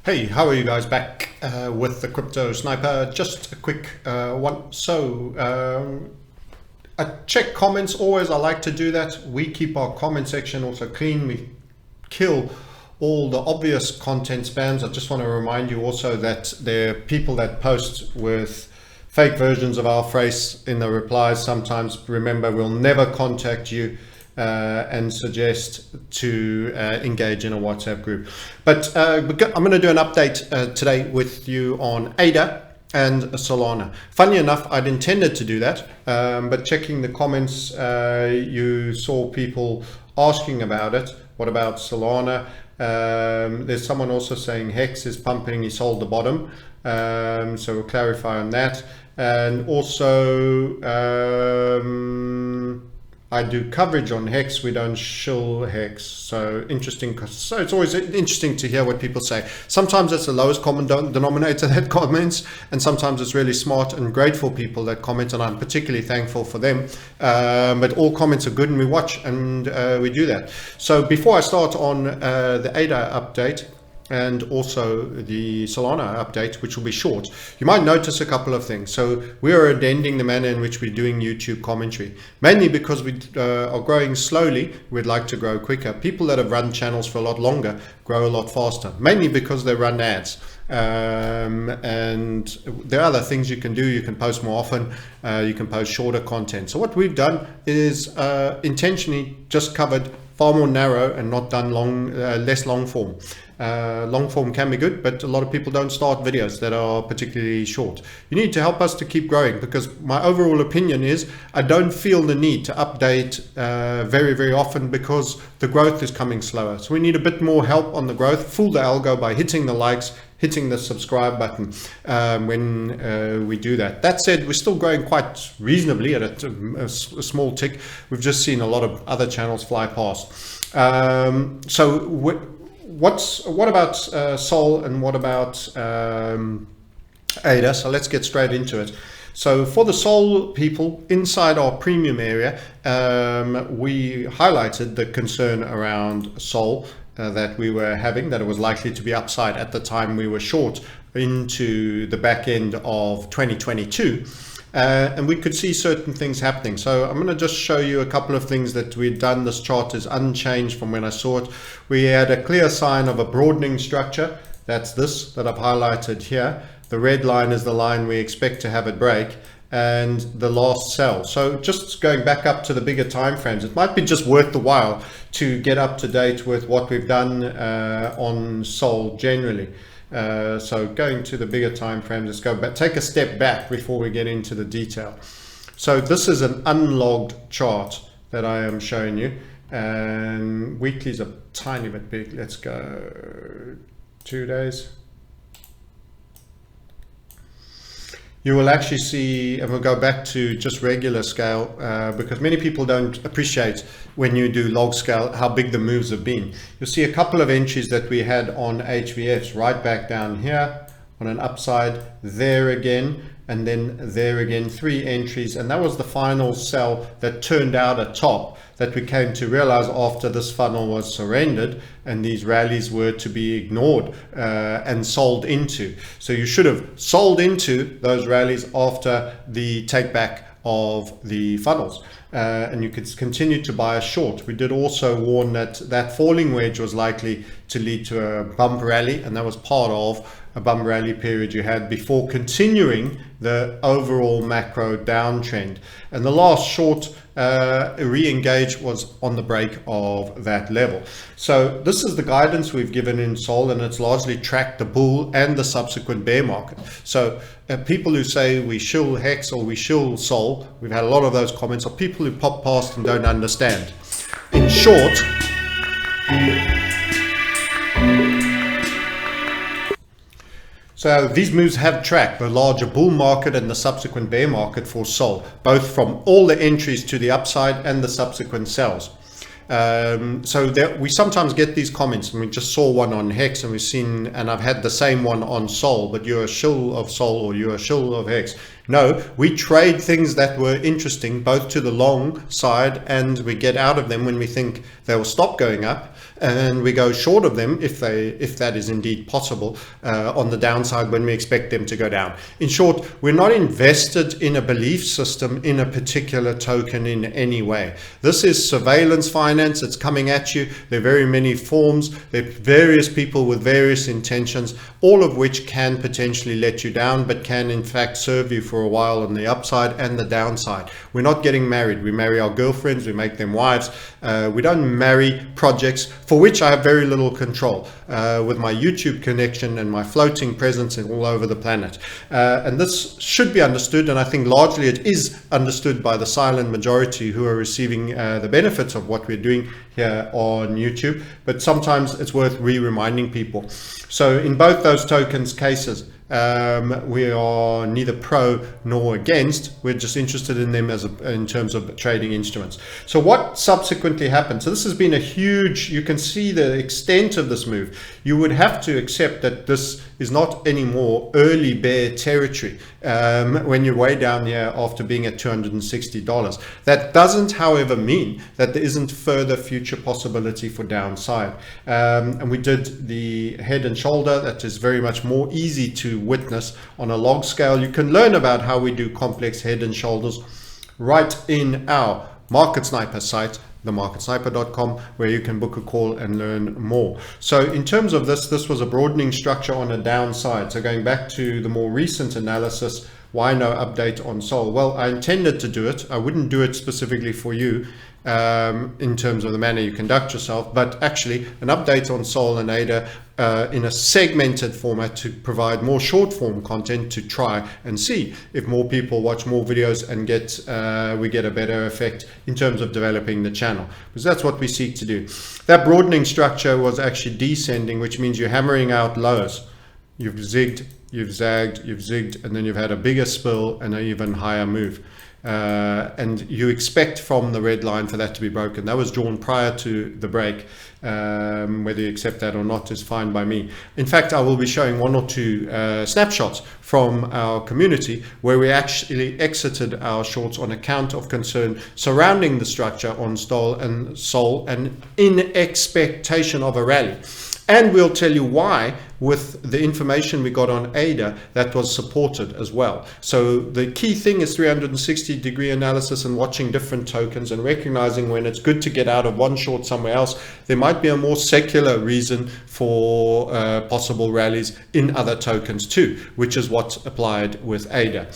Hey, how are you guys? Back with the Crypto Sniper. Just a quick one. I check comments always. I like to do that. We keep our comment section also clean. We kill all the obvious content spams. I just want to remind you also that there are people that post with fake versions of our phrase in the replies. Sometimes, remember, we'll never contact you and suggest to engage in a WhatsApp group. But I'm going to do an update today with you on ADA and Solana. Funny enough, I'd intended to do that, but checking the comments, you saw people asking about it. What about Solana? There's someone also saying Hex is pumping, he sold the bottom. So we'll clarify on that. And also, I do coverage on Hex, we don't shill Hex. So interesting. So it's always interesting to hear what people say. Sometimes it's the lowest common denominator that comments, and sometimes it's really smart and grateful people that comment, and I'm particularly thankful for them. But all comments are good, and we watch and we do that. So before I start on the ADA update, and also the Solana update, which will be short, you might notice a couple of things. So we are amending the manner in which we're doing YouTube commentary, mainly because we are growing slowly. We'd like to grow quicker. People that have run channels for a lot longer grow a lot faster, mainly because they run ads. And there are other things you can do. You can post more often, you can post shorter content. So what we've done is intentionally just covered far more narrow and not done less long form. Long form can be good, but a lot of people don't start videos that are particularly short. You need to help us to keep growing, because my overall opinion is I don't feel the need to update very often, because the growth is coming slower. So we need a bit more help on the growth. Fool the algo by hitting the likes, hitting the subscribe button when we do that. That said, we're still growing quite reasonably at a small tick. We've just seen a lot of other channels fly past. What about Sol, and what about ADA? So let's get straight into it. So for the Sol people, inside our premium area, we highlighted the concern around Sol that we were having, that it was likely to be upside. At the time we were short into the back end of 2022. And we could see certain things happening. So I'm going to just show you a couple of things that we've done. This chart is unchanged from when I saw it. We had a clear sign of a broadening structure. That's this that I've highlighted here. The red line is the line we expect to have it break, and the last sell. So just going back up to the bigger time frames, it might be just worth the while to get up to date with what we've done on Sol generally. So going to the bigger time frames, let's go back, take a step back before we get into the detail. So this is an unlogged chart that I am showing you, and weekly's a tiny bit big. Let's go 2 days. You will actually see, and we'll go back to just regular scale, because many people don't appreciate when you do log scale how big the moves have been. You'll see a couple of entries that we had on HVFs right back down here on an upside, there again, and then there again, 3 entries, and that was the final sell that turned out a top that we came to realize after this funnel was surrendered and these rallies were to be ignored and sold into. So you should have sold into those rallies after the take back of the funnels, and you could continue to buy a short. We did also warn that that falling wedge was likely to lead to a bump rally, and that was part of a bump rally period you had before continuing the overall macro downtrend. And the last short re-engage was on the break of that level. So this is the guidance we've given in Sol, and it's largely tracked the bull and the subsequent bear market. So people who say we shill Hex or we shill Sol, we've had a lot of those comments, are people who pop past and don't understand. In short, so these moves have tracked the larger bull market and the subsequent bear market for Sol, both from all the entries to the upside and the subsequent sells. So there, we sometimes get these comments, and we just saw one on Hex, and we've seen, and I've had the same one on Sol, but you're a shill of Sol or you're a shill of Hex. No, we trade things that were interesting both to the long side, and we get out of them when we think they will stop going up, and we go short of them if that is indeed possible on the downside when we expect them to go down. In short, we're not invested in a belief system in a particular token in any way. This is surveillance finance. It's coming at you. There are very many forms. There are various people with various intentions, all of which can potentially let you down, but can in fact serve you for a while on the upside and the downside. We're not getting married. We marry our girlfriends. We make them wives. We don't marry projects for which I have very little control with my YouTube connection and my floating presence all over the planet. And this should be understood, and I think largely it is understood by the silent majority who are receiving the benefits of what we're doing here on YouTube, but sometimes it's worth reminding people. So in both those tokens cases, we are neither pro nor against. We're just interested in them in terms of trading instruments. So what subsequently happened? So this has been a huge, you can see the extent of this move. You would have to accept that this is not anymore early bear territory when you're way down here after being at $260. That doesn't, however, mean that there isn't further future possibility for downside. And we did the head and shoulder. That is very much more easy to witness on a log scale. You can learn about how we do complex head and shoulders right in our Market Sniper site, themarketsniper.com, where you can book a call and learn more. So in terms of this was a broadening structure on a downside. So going back to the more recent analysis, why no update on Sol? Well, I intended to do it. I wouldn't do it specifically for you in terms of the manner you conduct yourself, but actually an update on Sol and ADA in a segmented format to provide more short form content to try and see if more people watch more videos and we get a better effect in terms of developing the channel, because that's what we seek to do. That broadening structure was actually descending, which means you're hammering out lows. You've zigged, you've zagged, you've zigged, and then you've had a bigger spill and an even higher move. And you expect from the red line for that to be broken. That was drawn prior to the break. Whether you accept that or not is fine by me. In fact, I will be showing one or two snapshots from our community where we actually exited our shorts on account of concern surrounding the structure on Sol and in expectation of a rally. And we'll tell you why with the information we got on ADA that was supported as well. So the key thing is 360-degree analysis and watching different tokens and recognizing when it's good to get out of one short somewhere else. There might be a more secular reason for possible rallies in other tokens too, which is what's applied with ADA.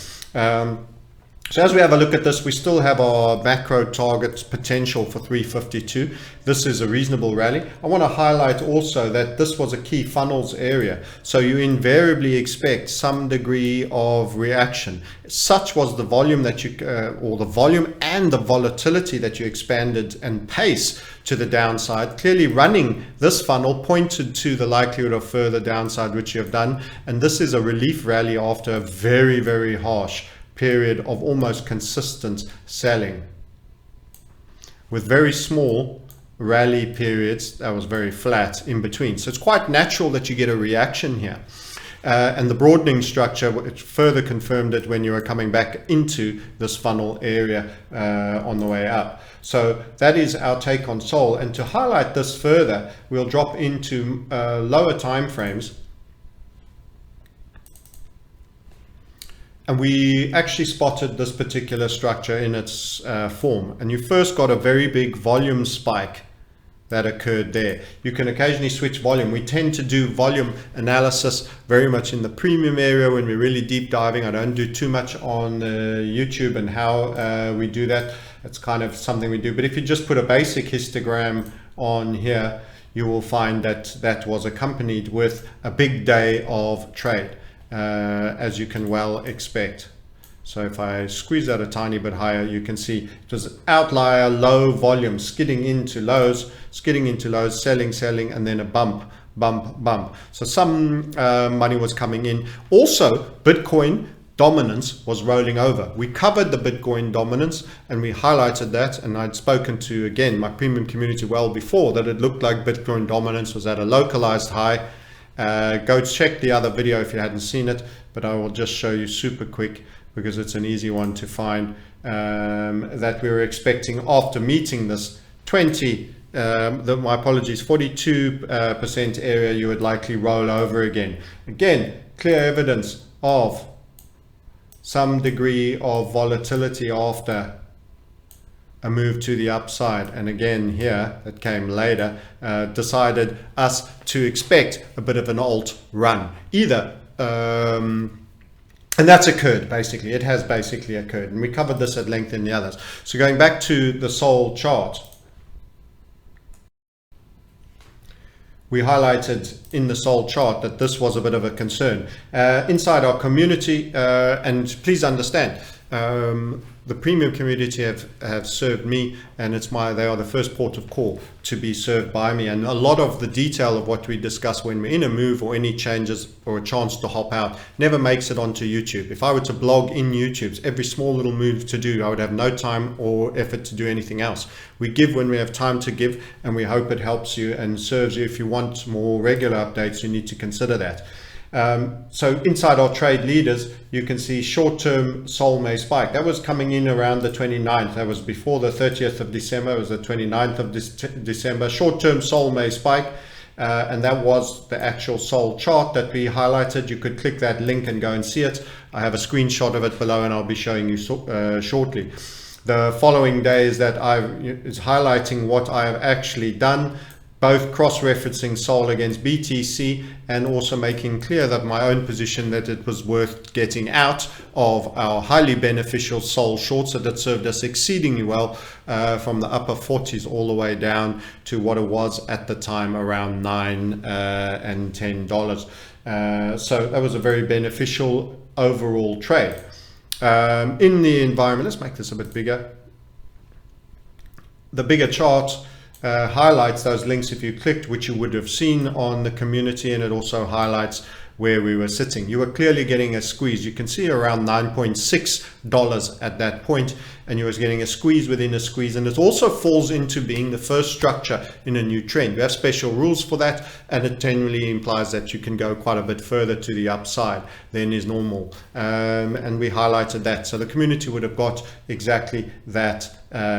So as we have a look at this, we still have our macro targets potential for 352. This is a reasonable rally. I want to highlight also that this was a key funnels area. So you invariably expect some degree of reaction. Such was the volume that or the volume and the volatility that you expanded and pace to the downside. Clearly running this funnel pointed to the likelihood of further downside, which you have done. And this is a relief rally after a very, very harsh period of almost consistent selling with very small rally periods that was very flat in between. So it's quite natural that you get a reaction here. And the broadening structure, it further confirmed it when you were coming back into this funnel area on the way up. So that is our take on Sol. And to highlight this further, we'll drop into lower time frames. And we actually spotted this particular structure in its form. And you first got a very big volume spike that occurred there. You can occasionally switch volume. We tend to do volume analysis very much in the premium area when we're really deep diving. I don't do too much on YouTube and how we do that. It's kind of something we do. But if you just put a basic histogram on here, you will find that that was accompanied with a big day of trade. As you can well expect. So if I squeeze that a tiny bit higher, you can see it was outlier, low volume, skidding into lows, selling, and then a bump. So some money was coming in. Also, Bitcoin dominance was rolling over. We covered the Bitcoin dominance and we highlighted that, and I'd spoken to, again, my premium community well before that it looked like Bitcoin dominance was at a localized high. Go check the other video if you hadn't seen it, but I will just show you super quick because it's an easy one to find, that we were expecting after meeting this 20 my apologies, 42% area you would likely roll over again. Again, clear evidence of some degree of volatility after a move to the upside. And again here, that came later, decided us to expect a bit of an alt run either. And that's occurred, basically. It has basically occurred. And we covered this at length in the others. So going back to the Sol chart, we highlighted in the Sol chart that this was a bit of a concern. Inside our community, and please understand, the premium community have served me, and they are the first port of call to be served by me. And a lot of the detail of what we discuss when we're in a move or any changes or a chance to hop out never makes it onto YouTube. If I were to blog in YouTube's every small little move to do, I would have no time or effort to do anything else. We give when we have time to give, and we hope it helps you and serves you. If you want more regular updates, you need to consider that. So inside our trade leaders, you can see short-term Sol May spike. That was coming in around the 29th. That was before the 30th of December. It was the 29th of December. Short-term Sol May spike. And that was the actual Sol chart that we highlighted. You could click that link and go and see it. I have a screenshot of it below, and I'll be showing you shortly. The following day is highlighting what I have actually done, both cross-referencing Sol against BTC and also making clear that my own position that it was worth getting out of our highly beneficial Sol shorts that served us exceedingly well from the upper 40s all the way down to what it was at the time, around $9 and $10. So that was a very beneficial overall trade. In the environment, let's make this a bit bigger. The bigger chart highlights those links if you clicked, which you would have seen on the community, and it also highlights where we were sitting. You were clearly getting a squeeze. You can see around $9.6 at that point, and you was getting a squeeze within a squeeze, and it also falls into being the first structure in a new trend. We have special rules for that, and it generally implies that you can go quite a bit further to the upside than is normal, and we highlighted that. So the community would have got exactly that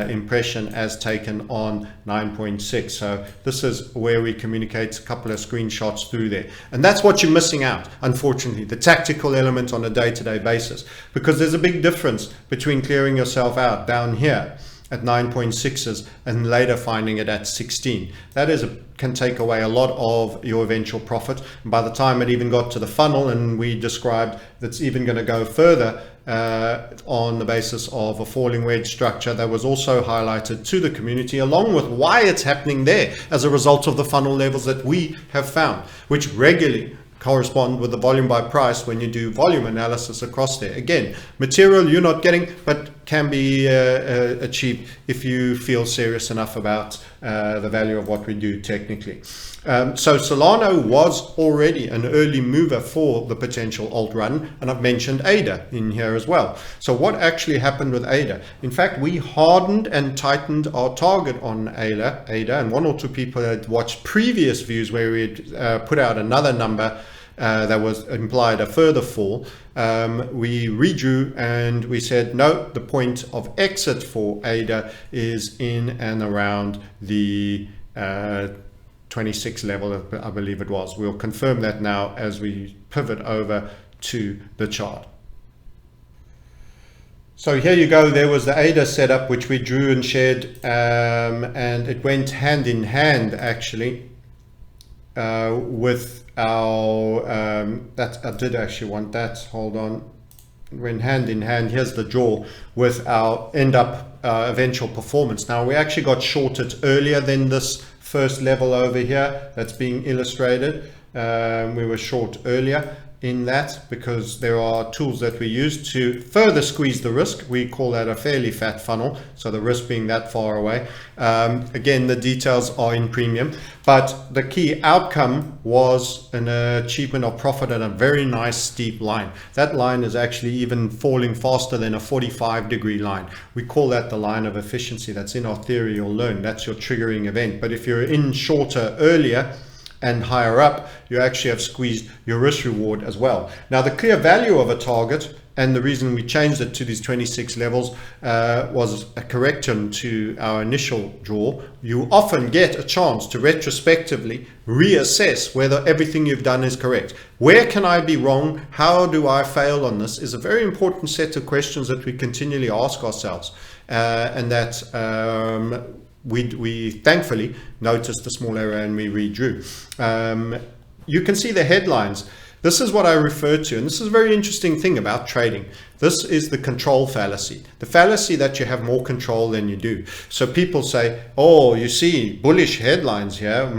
impression as taken on 9.6. So this is where we communicate a couple of screenshots through there, and that's what you're missing out, unfortunately, the tactical element on a day-to-day basis, because there's a big difference between clearing yourself out down here at 9.6s and later finding it at 16. That can take away a lot of your eventual profit. And by the time it even got to the funnel, and we described that's even going to go further on the basis of a falling wedge structure, that was also highlighted to the community, along with why it's happening there as a result of the funnel levels that we have found, which regularly correspond with the volume by price when you do volume analysis across there. Again, material you're not getting, but can be achieved if you feel serious enough about the value of what we do technically. So Solana was already an early mover for the potential alt run, and I've mentioned ADA in here as well. So what actually happened with ADA? In fact, we hardened and tightened our target on ADA, and one or two people had watched previous views where we'd put out another number that was implied a further fall. We redrew and we said, no, the point of exit for ADA is in and around the 26 level, I believe it was. We'll confirm that now as we pivot over to the chart. So here you go. There was the ADA setup, which we drew and shared, and it went hand in hand actually with our that I did actually want that. Hold on. It went hand in hand. Here's the draw with our eventual performance. Now we actually got shorted earlier than this first level over here that's being illustrated. We were short earlier in that because there are tools that we use to further squeeze the risk. We call that a fairly fat funnel, so the risk being that far away. Again, the details are in premium, but the key outcome was an achievement of profit at a very nice steep line. That line is actually even falling faster than a 45-degree line. We call that the line of efficiency. That's in our theory you'll learn. That's your triggering event. But if you're in shorter earlier and higher up, you actually have squeezed your risk reward as well. Now the clear value of a target And the reason we changed it to these 26 levels was a correction to our initial draw. You often get a chance to retrospectively reassess whether everything you've done is correct. Where can I be wrong? How do I fail on this? Is a very important set of questions that we continually ask ourselves, and that we thankfully noticed a small error and we redrew. You can see the headlines. This is what I refer to, and this is a very interesting thing about trading. This is the control fallacy. The fallacy that you have more control than you do. So people say, oh, you see bullish headlines here.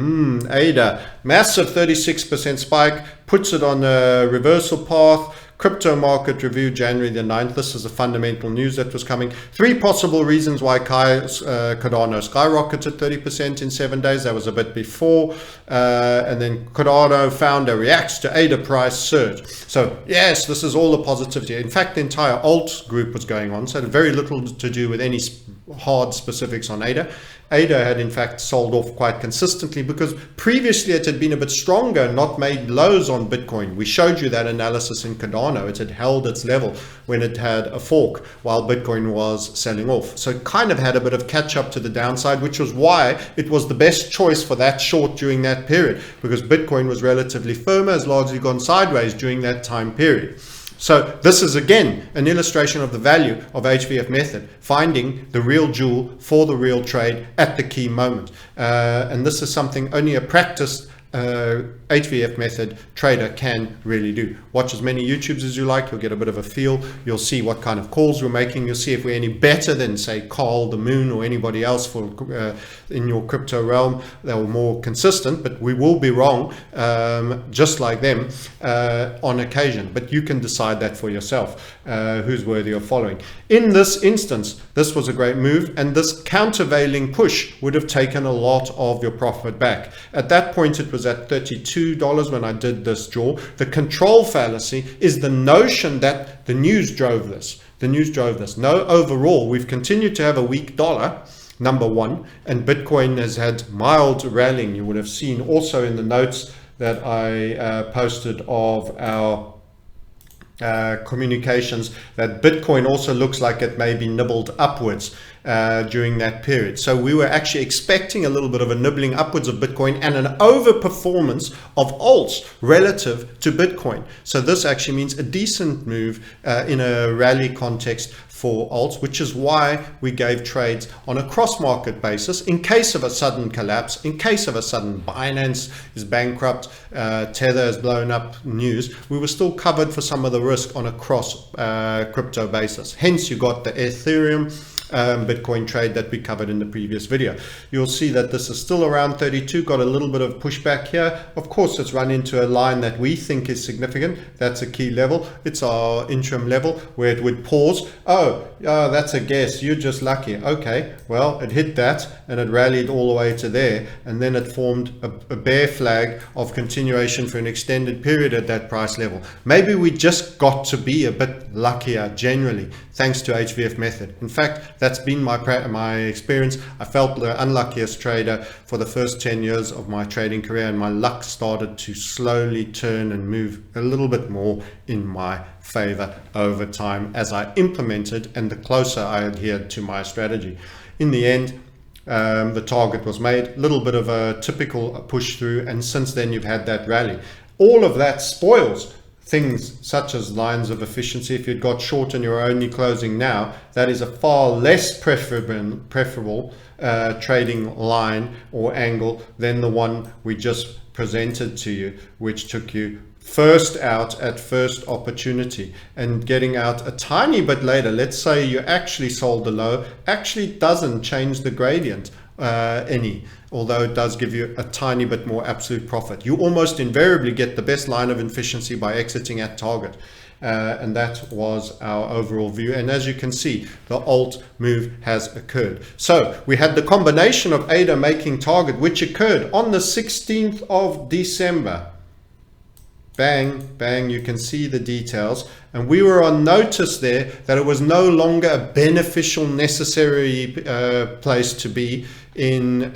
ADA, massive 36% spike, puts it on a reversal path. Crypto market review, January the 9th. This is a fundamental news that was coming. 3 possible reasons why Cardano skyrocketed 30% in 7 days. That was a bit before. And then Cardano founder reacts to ADA price surge. So yes, this is all the positivity. In fact, the entire alt group was going on. So it had very little to do with any hard specifics on ADA. ADA had in fact sold off quite consistently because previously it had been a bit stronger and not made lows on Bitcoin. We showed you that analysis in Cardano. It had held its level when it had a fork while Bitcoin was selling off. So it kind of had a bit of catch up to the downside, which was why it was the best choice for that short during that period, because Bitcoin was relatively firmer, has largely gone sideways during that time period. So this is again an illustration of the value of HVF method, finding the real jewel for the real trade at the key moment. And this is something only a practiced HVF method trader can really do. Watch as many YouTubes as you like, you'll get a bit of a feel. You'll see what kind of calls we're making. You'll see if we're any better than, say, Carl, the Moon, or anybody else for in your crypto realm. They were more consistent, but we will be wrong, just like them, on occasion. But you can decide that for yourself, who's worthy of following. In this instance, this was a great move, and this countervailing push would have taken a lot of your profit back. At that point, it was at $32 when I did this draw. The control fallacy is the notion that the news drove this. The news drove this. No, overall, we've continued to have a weak dollar, number one, and Bitcoin has had mild rallying. You would have seen also in the notes that I posted of our communications that Bitcoin also looks like it may be nibbled upwards during that period. So we were actually expecting a little bit of a nibbling upwards of Bitcoin and an overperformance of alts relative to Bitcoin. So this actually means a decent move in a rally context for alts, which is why we gave trades on a cross-market basis in case of a sudden collapse, in case of a sudden Binance is bankrupt, Tether has blown up news. We were still covered for some of the risk on a cross crypto basis. Hence you got the Ethereum Bitcoin trade that we covered in the previous video. You'll see that this is still around 32, got a little bit of pushback here. Of course, it's run into a line that we think is significant. That's a key level. It's our interim level where it would pause. Oh, that's a guess. You're just lucky. Okay, well, it hit that and it rallied all the way to there, and then it formed a bear flag of continuation for an extended period at that price level. Maybe we just got to be a bit luckier generally, thanks to HVF method. In fact, that's been my experience. I felt the unluckiest trader for the first 10 years of my trading career, and my luck started to slowly turn and move a little bit more in my favor over time as I implemented and the closer I adhered to my strategy. In the end, the target was made, a little bit of a typical push through, and since then you've had that rally. All of that spoils things such as lines of efficiency. If you'd got short and you're only closing now, that is a far less preferable trading line or angle than the one we just presented to you, which took you first out at first opportunity, and getting out a tiny bit later. Let's say you actually sold the low, actually doesn't change the gradient any, although it does give you a tiny bit more absolute profit. You almost invariably get the best line of efficiency by exiting at target. And that was our overall view. And as you can see, the alt move has occurred. So we had the combination of ADA making target, which occurred on the 16th of December. Bang, bang, you can see the details. And we were on notice there that it was no longer a beneficial, necessary place to be in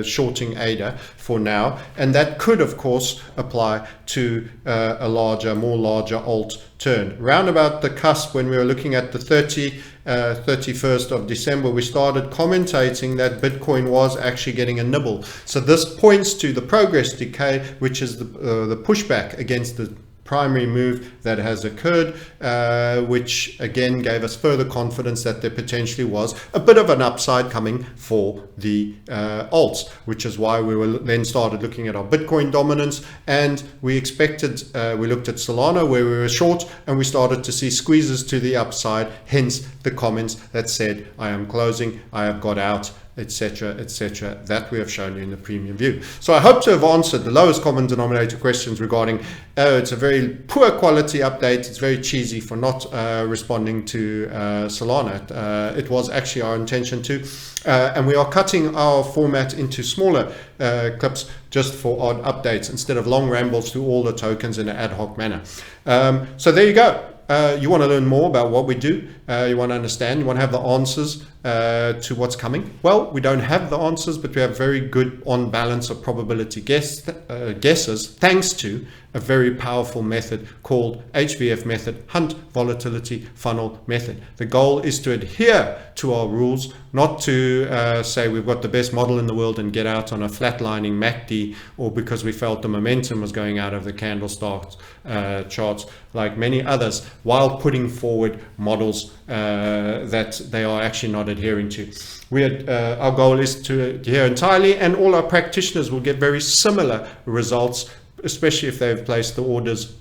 shorting ADA for now, and that could of course apply to a more larger alt turn. Round about the cusp, when we were looking at the 31st of December, we started commentating that Bitcoin was actually getting a nibble. So this points to the progress decay, which is the pushback against the primary move that has occurred, which again gave us further confidence that there potentially was a bit of an upside coming for the alts, which is why we then started looking at our Bitcoin dominance, and we expected, we looked at Solana where we were short, and we started to see squeezes to the upside, hence the comments that said, I am closing, I have got out, etc., etc., that we have shown you in the premium view. So I hope to have answered the lowest common denominator questions regarding, it's a very poor quality update, it's very cheesy for not responding to Solana. It was actually our intention to, and we are cutting our format into smaller clips just for odd updates instead of long rambles through all the tokens in an ad hoc manner. So there you go. You want to learn more about what we do, you want to understand, you want to have the answers to what's coming. Well, we don't have the answers, but we have very good on balance of probability guesses, thanks to a very powerful method called HVF method, Hunt Volatility Funnel method. The goal is to adhere to our rules, not to say we've got the best model in the world and get out on a flatlining MACD, or because we felt the momentum was going out of the candlestick charts like many others, while putting forward models that they are actually not adhering to. Our goal is to adhere entirely, and all our practitioners will get very similar results, especially if they've placed the orders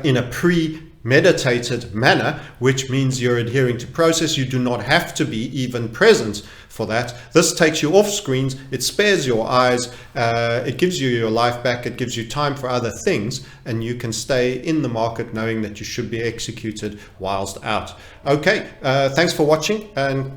in a premeditated manner, which means you're adhering to process. You do not have to be even present for that. This takes you off screens, it spares your eyes, it gives you your life back, it gives you time for other things, and you can stay in the market knowing that you should be executed whilst out. Okay, thanks for watching, and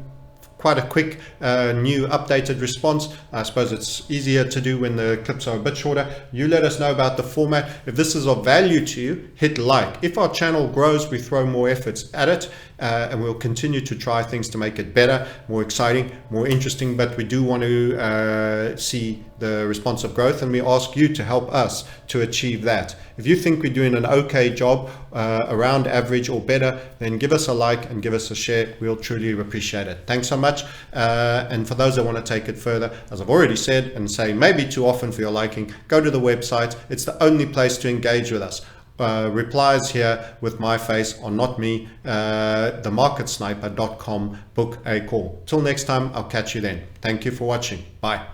quite a quick new updated response. I suppose it's easier to do when the clips are a bit shorter. You let us know about the format. If this is of value to you, hit like. If our channel grows, we throw more efforts at it, and we'll continue to try things to make it better, more exciting, more interesting, but we do want to see the responsive growth, and we ask you to help us to achieve that. If you think we're doing an okay job, around average or better, then give us a like and give us a share. We'll truly appreciate it. Thanks so much. And for those that want to take it further, as I've already said and say maybe too often for your liking, go to the website. It's the only place to engage with us. Replies here with my face are not me. themarketsniper.com. Book a call. Till next time, I'll catch you then. Thank you for watching. Bye.